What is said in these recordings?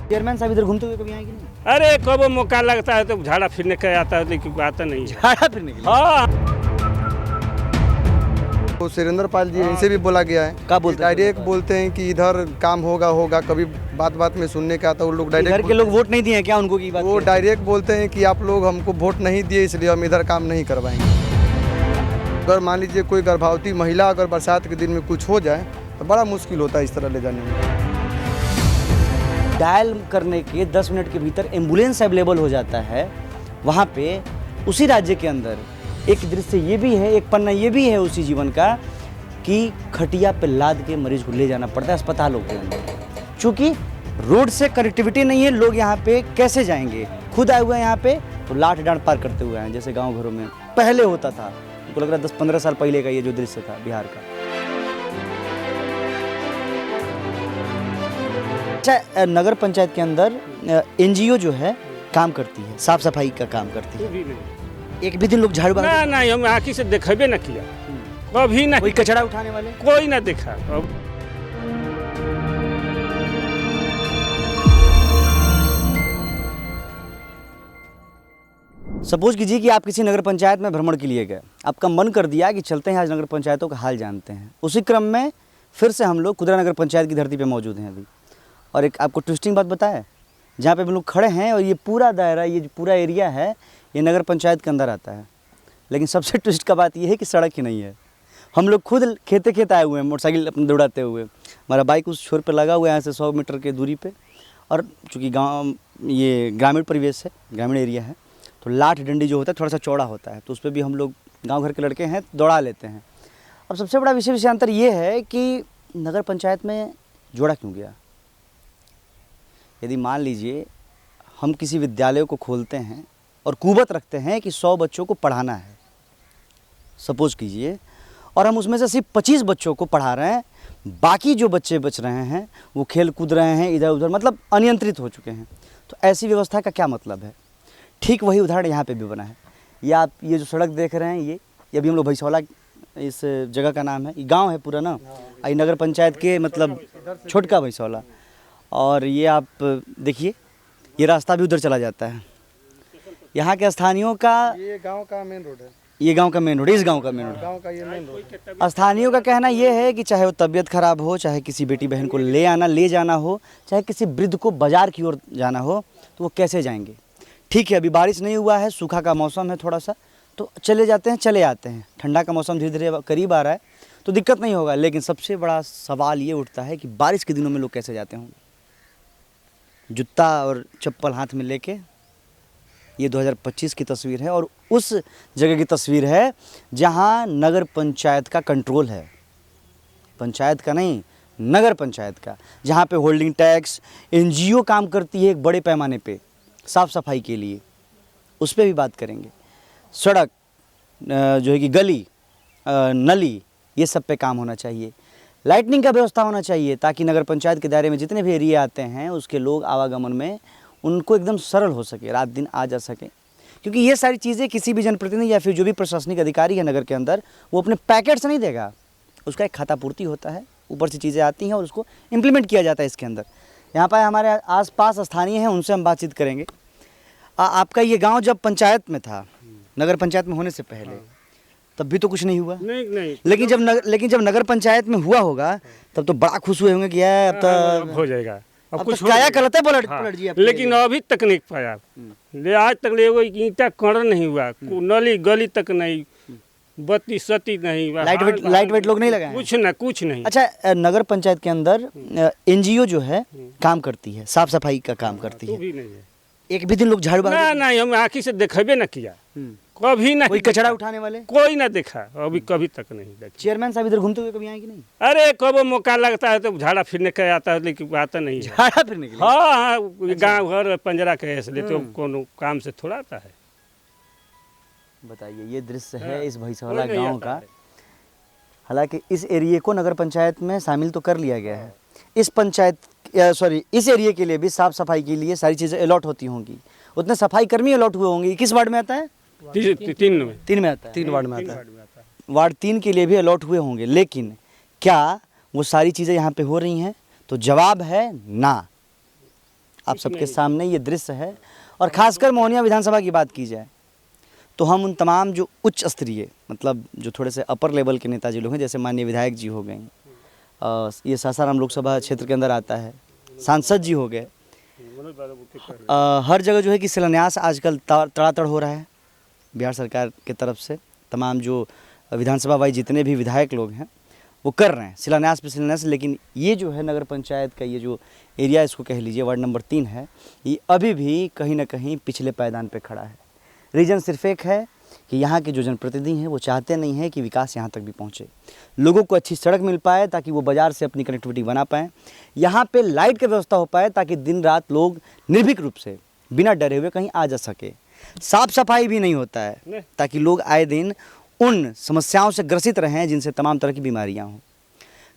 Chairman साहब इधर घूमते हुए कभी आए कि नहीं? अरे कब मौका लगता है तो झाड़ा फिरने का आता है, लेकिन आता नहीं है। झाड़ा फिरने के लिए? हाँ तो सुरेंद्र पाल जी इनसे भी बोला गया है। क्या बोलते हैं? डायरेक्ट बोलते हैं कि इधर काम होगा, कभी बात बात में सुनने का आता है। वो लोग इधर डायरेक्ट के लोग वोट नहीं दिए हैं क्या उनको की बात? वो डायरेक्ट बोलते हैं कि आप लोग हमको वोट नहीं दिए इसलिए हम इधर काम नहीं करवाएंगे। अगर मान लीजिए कोई गर्भवती महिला अगर बरसात के दिन में कुछ हो जाए तो बड़ा मुश्किल होता है इस तरह ले जाने में। डायल करने के 10 मिनट के भीतर एम्बुलेंस अवेलेबल हो जाता है वहाँ पे। उसी राज्य के अंदर एक दृश्य ये भी है, एक पन्ना ये भी है उसी जीवन का कि खटिया पे लाद के मरीज को ले जाना पड़ता है अस्पतालों के अंदर। चूँकि रोड से कनेक्टिविटी नहीं है, लोग यहाँ पे कैसे जाएंगे? खुद आए हुए हैं यहाँ पे तो लाठ डांट पार करते हुए हैं, जैसे गाँव घरों में पहले होता था। उनको लग रहा है 10-15 साल पहले का ये जो दृश्य था बिहार का। अच्छा, नगर पंचायत के अंदर एनजीओ जो है काम करती है, साफ सफाई का काम करती है। एक भी दिन लोग झाड़ू ना नहीं, हम आँखी से देखेबे न किया, कभी नहीं। कोई कचरा उठाने वाले कोई ना देखा। अब सपोज कीजिए कि आप किसी नगर पंचायत में भ्रमण के लिए गए, आपका मन कर दिया कि चलते हैं आज नगर पंचायतों का हाल जानते हैं। उसी क्रम में फिर से हम लोग कुदरा नगर पंचायत की धरती पे मौजूद हैं अभी। और एक आपको ट्विस्टिंग बात बताएं, जहाँ पे हम लोग खड़े हैं और ये पूरा दायरा, ये जो पूरा एरिया है, ये नगर पंचायत के अंदर आता है। लेकिन सबसे ट्विस्ट का बात ये है कि सड़क ही नहीं है। हम लोग खुद खेत आए हुए हैं मोटरसाइकिल अपने दौड़ाते हुए। हमारा बाइक उस छोर पे लगा हुआ है यहाँ से 100 मीटर के दूरी पे। और चूँकि गांव ये ग्रामीण परिवेश है, ग्रामीण एरिया है, तो लाठ डंडी जो होता है थोड़ा सा चौड़ा होता है, तो उस पर भी हम लोग गाँव घर के लड़के हैं दौड़ा लेते हैं। अब सबसे बड़ा विषयांतर ये है कि नगर पंचायत में जोड़ा क्यों गया? यदि मान लीजिए हम किसी विद्यालय को खोलते हैं और कुवत रखते हैं कि 100 बच्चों को पढ़ाना है, सपोज कीजिए, और हम उसमें से सिर्फ 25 बच्चों को पढ़ा रहे हैं, बाकी जो बच्चे बच रहे हैं वो खेल कूद रहे हैं इधर उधर, मतलब अनियंत्रित हो चुके हैं। तो ऐसी व्यवस्था का क्या मतलब है? ठीक वही उदाहरण यहाँ पे भी बना है। ये आप ये जो सड़क देख रहे हैं, ये अभी हम लोग भैंसौला, इस जगह का नाम है, ये गाँव है पूरा ना, ये नगर पंचायत के मतलब छोटका भैंसौला। और ये आप देखिए ये रास्ता भी उधर चला जाता है। यहाँ के स्थानियों का, ये गांव का मेन रोड है, ये गांव का मेन रोड, इस गांव का मेन रोड, गांव का ये मेन रोड। स्थानियों का कहना ये है कि चाहे वो तबीयत खराब हो, चाहे किसी बेटी बहन को ले जाना हो, चाहे किसी वृद्ध को बाजार की ओर जाना हो, तो वो कैसे जाएंगे? ठीक है, अभी बारिश नहीं हुआ है, सूखा का मौसम है थोड़ा सा, तो चले जाते हैं, चले आते हैं। ठंडा का मौसम धीरे धीरे करीब आ रहा है तो दिक्कत नहीं होगा। लेकिन सबसे बड़ा सवाल ये उठता है कि बारिश के दिनों में लोग कैसे जाते होंगे, जूता और चप्पल हाथ में लेके। ये 2025 की तस्वीर है और उस जगह की तस्वीर है जहां नगर पंचायत का कंट्रोल है, पंचायत का नहीं, नगर पंचायत का, जहां पे होल्डिंग टैक्स, एनजीओ काम करती है एक बड़े पैमाने पे साफ़ सफाई के लिए। उस पर भी बात करेंगे। सड़क जो है कि गली नली, ये सब पे काम होना चाहिए। लाइटनिंग का व्यवस्था होना चाहिए ताकि नगर पंचायत के दायरे में जितने भी एरिया आते हैं उसके लोग आवागमन में उनको एकदम सरल हो सके, रात दिन आ जा सके। क्योंकि ये सारी चीज़ें किसी भी जनप्रतिनिधि या फिर जो भी प्रशासनिक अधिकारी है नगर के अंदर, वो अपने पैकेट से नहीं देगा, उसका एक खाता पूर्ति होता है, ऊपर से चीज़ें आती हैं और उसको इम्प्लीमेंट किया जाता है इसके अंदर। यहाँ पर हमारे आसपास स्थानीय हैं, उनसे हम बातचीत करेंगे। आपका ये गाँव जब पंचायत में था, नगर पंचायत में होने से पहले, तब भी तो कुछ नहीं हुआ? नहीं। लेकिन जब नगर पंचायत में हुआ होगा तब तो बड़ा खुश हुए होंगे कि यार अब तो हो जाएगा, अब कुछ क्या करते पलट जी। लेकिन अभी तक नहीं पाया, ले आज तक ले ईंटा कड़ नहीं हुआ, नली गली तक नहीं, बत्ती सती नहीं, लाइट वेट लोग नहीं लगाए, कुछ नहीं। अच्छा, नगर पंचायत के अंदर एनजीओ जो है काम करती है, साफ सफाई का काम करती है। एक भी दिन लोग झाड़ू नहीं, हम आँखी से देखेबे न किया, कभी नहीं। कोई कचरा उठाने वाले कोई ना देखा, अभी कभी तक नहीं देखा। चेयरमैन साहब इधर घूमते हुए कभी आए कि नहीं? अरे कब मौका लगता है तो झाड़ा फिरने का आता है, लेकिन आता नहीं है। झाड़ा फिरने के लिए? हाँ, गाँव घर पंजरा के इसलिए तो कोनो काम से थोड़ा आता है। बताइए, ये दृश्य है इस भैंसौला गाँव का। हालांकि इस एरिए को नगर पंचायत में शामिल तो कर लिया गया है। इस एरिए के लिए भी साफ सफाई के लिए सारी चीज़ें अलॉट होती होंगी, उतने सफाई कर्मी अलॉट हुए होंगे। किस वार्ड में आता है? 3 में आता है। 3 वार्ड में आता है। वार्ड 3 के लिए भी अलॉट हुए होंगे, लेकिन क्या वो सारी चीज़ें यहाँ पे हो रही हैं? तो जवाब है ना। आप सबके सामने ये दृश्य है। और खासकर मोहनिया विधानसभा की बात की जाए तो हम उन तमाम जो उच्च स्तरीय मतलब जो थोड़े से अपर लेवल के नेताजी लोग हैं, जैसे माननीय विधायक जी हो गए, ये सासाराम लोकसभा क्षेत्र के अंदर आता है, सांसद जी हो गए, हर जगह जो है कि शिलान्यास आजकल तड़ातड़ हो रहा है बिहार सरकार के तरफ से। तमाम जो विधानसभा वाइज जितने भी विधायक लोग हैं वो कर रहे हैं शिलान्यास पे शिलान्यास। लेकिन ये जो है नगर पंचायत का ये जो एरिया इसको कह लीजिए वार्ड नंबर 3 है, ये अभी भी कहीं ना कहीं पिछले पायदान पे खड़ा है। रीज़न सिर्फ एक है कि यहाँ के जो जनप्रतिनिधि हैं वो चाहते नहीं हैं कि विकास यहाँ तक भी पहुँचे, लोगों को अच्छी सड़क मिल पाए ताकि वो बाज़ार से अपनी कनेक्टिविटी बना पाएँ, यहाँ पे लाइट की व्यवस्था हो पाए ताकि दिन रात लोग निर्भीक रूप से बिना डरे हुए कहीं आ जा सके। साफ सफाई भी नहीं होता है ताकि लोग आए दिन उन समस्याओं से ग्रसित रहें जिनसे तमाम तरह की बीमारियाँ हों।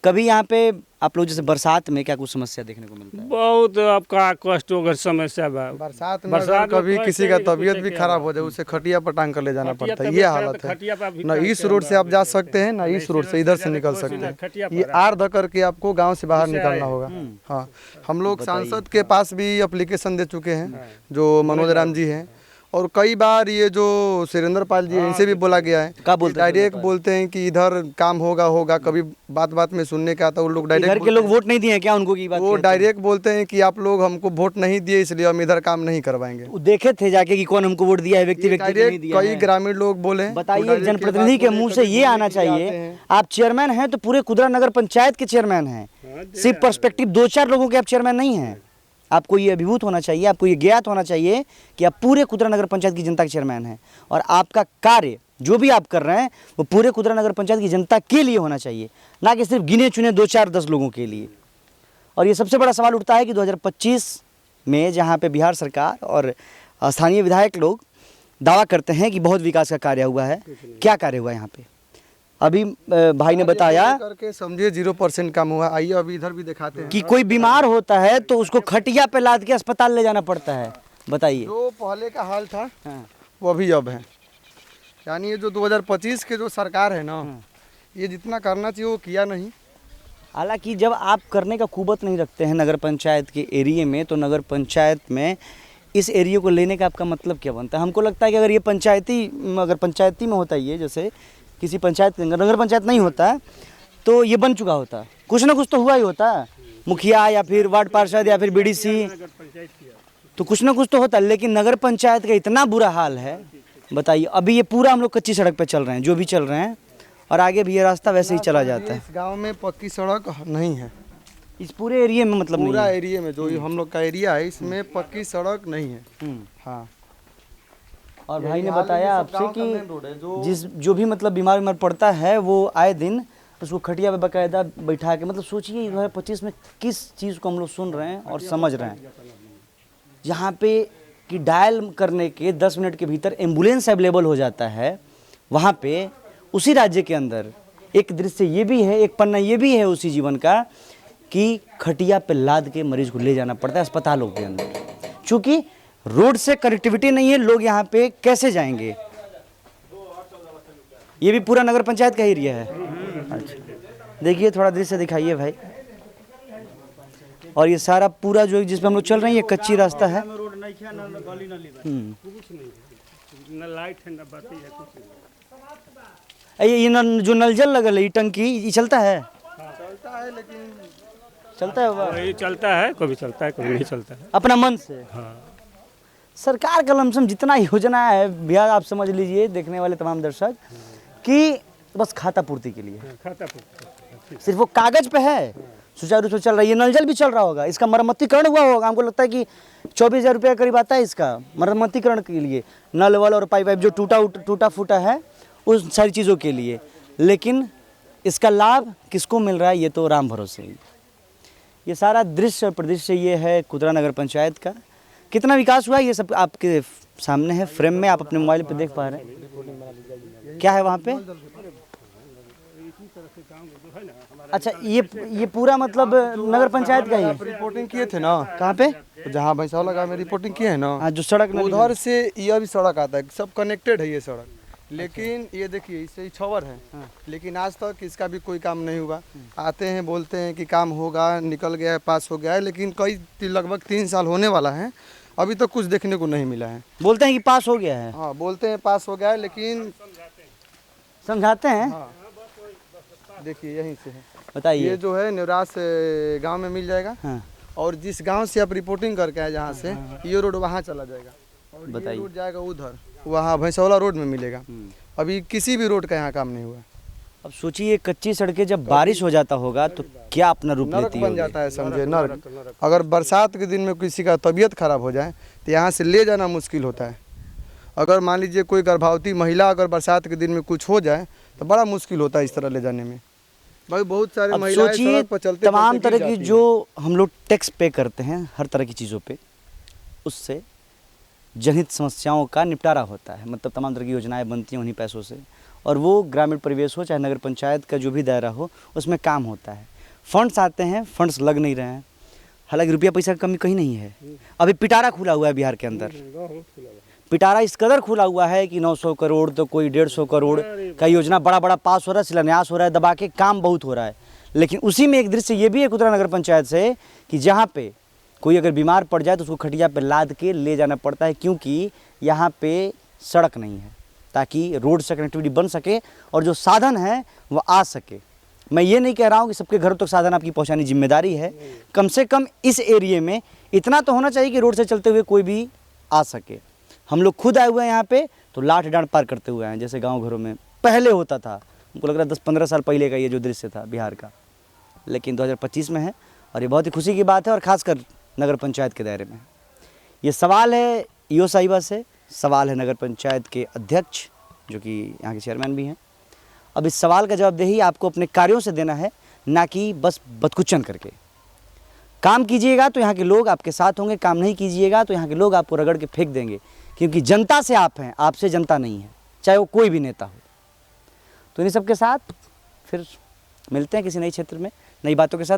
कभी यहाँ पे आप लोग जैसे बरसात में क्या कुछ समस्या देखने को मिलता है? बहुत आपका कष्ट होगा, समस्या बा। बरसात में अगर कभी किसी का तबीयत भी खराब हो जाए उसे खटिया पर टांग कर ले जाना पड़ता है, ये हालत है। ना इस रोड से आप जा सकते हैं ना इस रोड से इधर से निकल सकते हैं, ये आर ध करके आपको गांव से बाहर निकलना होगा। हाँ, हम लोग सांसद के पास भी एप्लीकेशन दे चुके हैं जो मनोज राम जी हैं, और कई बार ये जो सुरेंद्र पाल जी हैं इनसे भी बोला गया है। क्या बोलते हैं? डायरेक्ट बोलते हैं कि इधर काम होगा, कभी बात बात में सुनने का आता है, वो लोग घर डायरेक्ट के लोग वोट नहीं दिए हैं क्या उनको की बात? वो डायरेक्ट बोलते हैं कि आप लोग हमको वोट नहीं दिए इसलिए हम इधर काम नहीं करवाएंगे। वो देखे थे जाके कि कौन हमको वोट दिया है, व्यक्ति व्यक्ति नहीं दिया कई है। ग्रामीण लोग बोले हैं। बताइए, जनप्रतिनिधि के मुंह से ये आना चाहिए आप चेयरमैन हैं तो पूरे कुदरा नगर पंचायत के चेयरमैन हैं, सिर्फ पर्सपेक्टिव 2-4 लोगों के आप चेयरमैन नहीं हैं। आपको ये अभिभूत होना चाहिए, आपको ये ज्ञात होना चाहिए कि आप पूरे कुदरा नगर पंचायत की जनता के चेयरमैन हैं और आपका कार्य जो भी आप कर रहे हैं वो पूरे कुदरा नगर पंचायत की जनता के लिए होना चाहिए, ना कि सिर्फ गिने चुने 2-4-10 लोगों के लिए। और ये सबसे बड़ा सवाल उठता है कि 2025 में जहाँ पे बिहार सरकार और स्थानीय विधायक लोग दावा करते हैं कि बहुत विकास का कार्य हुआ है, क्या कार्य हुआ यहाँ पे? अभी भाई ने बताया करके समझिए 0% काम हुआ। आइए अभी इधर भी दिखाते हैं कि कोई बीमार होता है तो उसको खटिया पे लाद के अस्पताल ले जाना पड़ता है। बताइए, जो पहले का हाल था हाँ। वो अभी अब है। यानी ये जो 2025 के जो सरकार है ना, ये जितना करना चाहिए वो किया नहीं। हालांकि जब आप करने का कुवत नहीं रखते हैं नगर पंचायत के एरिए में, तो नगर पंचायत में इस एरिया को लेने का आपका मतलब क्या बनता है? हमको लगता है कि अगर ये पंचायती में होता है, ये जैसे किसी पंचायत नगर पंचायत नहीं होता है तो ये बन चुका होता, कुछ ना कुछ तो हुआ ही होता, मुखिया या फिर वार्ड पार्षद या फिर बीडीसी, तो कुछ ना कुछ तो होता। लेकिन नगर पंचायत का इतना बुरा हाल है, बताइए। अभी ये पूरा हम लोग कच्ची सड़क पे चल रहे हैं, जो भी चल रहे हैं, और आगे भी ये रास्ता वैसे ही चला जाता है। इस गांव में पक्की सड़क नहीं है, इस पूरे एरिया में मतलब पूरा नहीं है। एरिया में जो हम लोग का एरिया है इसमें पक्की सड़क नहीं है। हाँ, और भाई ने यही हाल बताया है, आपसे सब गाँव का मेन रोड है, कि जो भी मतलब बीमार पड़ता है वो आए दिन उसको खटिया पे बाकायदा बैठा के, मतलब सोचिए 2025 में किस चीज़ को हम लोग सुन रहे हैं और समझ रहे हैं। यहाँ पे कि डायल करने के 10 मिनट के भीतर एम्बुलेंस अवेलेबल हो जाता है, वहाँ पे उसी राज्य के अंदर एक दृश्य ये भी है, एक पन्ना ये भी है उसी जीवन का कि खटिया पे लाद के मरीज को ले जाना पड़ता है अस्पतालों के अंदर। चूँकि रोड से कनेक्टिविटी नहीं है, लोग यहाँ पे कैसे जाएंगे? ये भी पूरा नगर पंचायत का एरिया है। अच्छा, देखिए थोड़ा दृश्य दिखाइए भाई। और ये सारा पूरा जो जिस पे हम लोग चल रहे हैं ये कच्ची रास्ता है। ये जो नल जल लगल है, ये टंकी, ये चलता है? चलता है, लेकिन चलता है बाबा? ये चलता है, कभी चलता है कभी नहीं चलता है। अपना मन से। हाँ। सरकार का लमसम जितना योजना है भैया, आप समझ लीजिए देखने वाले तमाम दर्शक, कि बस खाता पूर्ति के लिए खाता सिर्फ वो कागज पे है, सुचारू रूप से चल रहा है। ये नल जल भी चल रहा होगा, इसका मरम्मतीकरण हुआ होगा। हमको लगता है कि 24,000 रुपये करीब आता है इसका मरम्मतीकरण के लिए, नल वल और पाइप जो टूटा फूटा है उस सारी चीज़ों के लिए। लेकिन इसका लाभ किसको मिल रहा है ये तो राम भरोसे ही। ये सारा दृश्य और परिदृश्य ये है कुदरा नगर पंचायत का। कितना विकास हुआ ये सब आपके सामने है, फ्रेम में आप अपने मोबाइल पे देख पा रहे हैं। क्या है वहाँ पे? अच्छा, ये पूरा मतलब नगर पंचायत का ही है। रिपोर्टिंग किए थे ना, कहाँ पे? जहाँ भैंसावला गाँव में रिपोर्टिंग किए है ना, हाँ, जो सड़क उधर से ये भी सड़क आता है, सब कनेक्टेड है ये सड़क। लेकिन ये देखिए इससे छवर है, लेकिन आज तक इसका भी कोई काम नहीं हुआ। आते हैं बोलते हैं कि काम होगा, निकल गया है, पास हो गया है, लेकिन लगभग 3 साल होने वाला है, अभी तक कुछ देखने को नहीं मिला है। बोलते हैं कि पास हो गया है। हाँ बोलते हैं पास हो गया है, लेकिन समझाते हैं। हाँ देखिए यहीं से है, बताइए। ये जो है नेवरास गांव में मिल जाएगा। हाँ और जिस गांव से आप रिपोर्टिंग करके आए जहाँ से, ये रोड वहाँ चला जाएगा और ये बताइए। रोड जाएगा उधर, वहाँ भैंसवाला रोड में मिलेगा। अभी किसी भी रोड का यहाँ काम नहीं हुआ है। अब सोचिए कच्ची सड़कें जब बारिश हो जाता होगा तो क्या अपना रूप नरक लेती बन होगी। जाता है, समझे, नरक। अगर बरसात के दिन में किसी का तबीयत खराब हो जाए तो यहाँ से ले जाना मुश्किल होता है। अगर मान लीजिए कोई गर्भवती महिला अगर बरसात के दिन में कुछ हो जाए तो बड़ा मुश्किल होता है इस तरह ले जाने में। भाई बहुत सारे अब महिलाएं सोचिए सड़क पर चलते तमाम चलते तरह गिर की जाती जो हम लोग टैक्स पे करते हैं हर तरह की चीज़ों पे, उससे जनहित समस्याओं का निपटारा होता है। मतलब तमाम तरह की योजनाएं बनती हैं उन्हीं पैसों से, और वो ग्रामीण परिवेश हो चाहे नगर पंचायत का जो भी दायरा हो उसमें काम होता है। फंड्स आते हैं, फंड्स लग नहीं रहे हैं। हालांकि रुपया पैसा की कमी कहीं नहीं है। अभी पिटारा खुला हुआ है बिहार के अंदर। पिटारा इस कदर खुला हुआ है कि 900 करोड़ तो कोई 150 करोड़ का योजना बड़ा बड़ा पास हो रहा है, शिलान्यास हो रहा है, दबा के काम बहुत हो रहा है। लेकिन उसी में एक दृश्य ये भी है कुतरा नगर पंचायत से कि जहाँ पे कोई अगर बीमार पड़ जाए तो उसको खटिया पे लाद के ले जाना पड़ता है, क्योंकि यहाँ पे सड़क नहीं है, ताकि रोड से कनेक्टिविटी बन सके और जो साधन है वो आ सके। मैं ये नहीं कह रहा हूँ कि सबके घरों तक साधन आपकी पहुँचानी जिम्मेदारी है, कम से कम इस एरिए में इतना तो होना चाहिए कि रोड से चलते हुए कोई भी आ सके। हम लोग खुद आए हुए हैं यहाँ पे तो लाठ डांट पार करते हुए हैं, जैसे गांव घरों में पहले होता था। हमको लग रहा है 10-15 साल पहले का ये जो दृश्य था बिहार का, लेकिन 2025 में है और ये बहुत ही खुशी की बात है, और ख़ासकर नगर पंचायत के दायरे में। ये सवाल है ईओ साहिबा से, सवाल है नगर पंचायत के अध्यक्ष जो कि यहाँ के चेयरमैन भी हैं। अब इस सवाल का जवाबदेही आपको अपने कार्यों से देना है, ना कि बस बदकुचन करके। काम कीजिएगा तो यहाँ के लोग आपके साथ होंगे, काम नहीं कीजिएगा तो यहाँ के लोग आपको रगड़ के फेंक देंगे, क्योंकि जनता से आप हैं, आपसे जनता नहीं है, चाहे वो कोई भी नेता हो। तो इन सब के साथ फिर मिलते हैं किसी नई क्षेत्र में नई बातों के साथ।